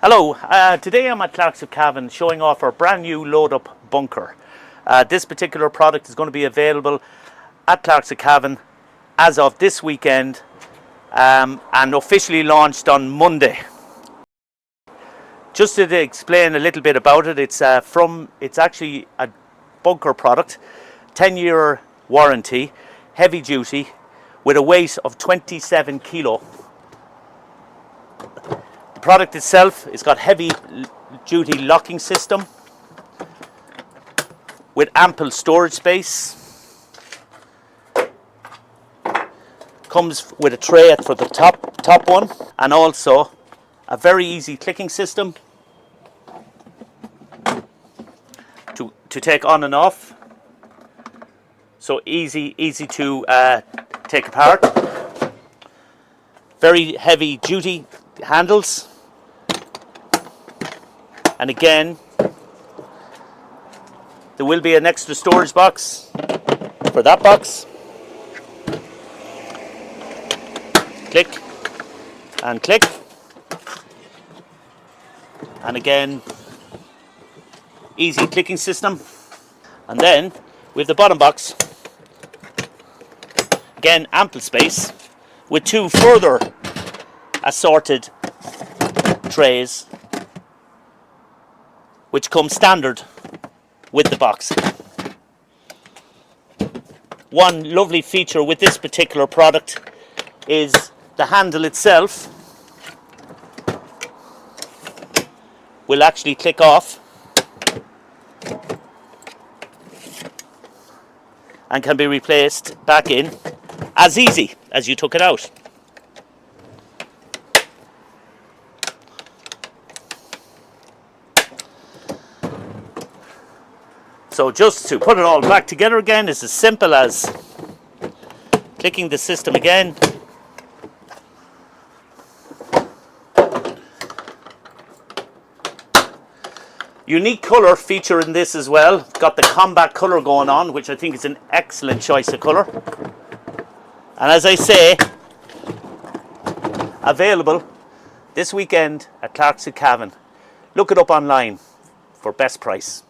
Hello, today I'm at Cavan showing off our brand new load up bunker. This particular product is going to be available at Cavan as of this weekend and officially launched on Monday. Just to explain a little bit about it, it's actually a bunker product, 10-year warranty, heavy duty, with a weight of 27 kilo. The product itself, it's got heavy duty locking system with ample storage space. Comes with a tray for the top one, and also a very easy clicking system to take on and off. So easy to take apart. Very heavy duty handles, and again there will be an extra storage box for that box. Click and click, and again easy clicking system. And then with the bottom box, again ample space with two further assorted trays which come standard with the box. One lovely feature with this particular product is the handle itself will actually click off and can be replaced back in as easy as you took it out. So just to put it all back together again, it's as simple as clicking the system again, unique colour feature in this as well. Got the combat colour going on, which I think is an excellent choice of colour. And as I say, available this weekend at Cavan. Look it up online for best price.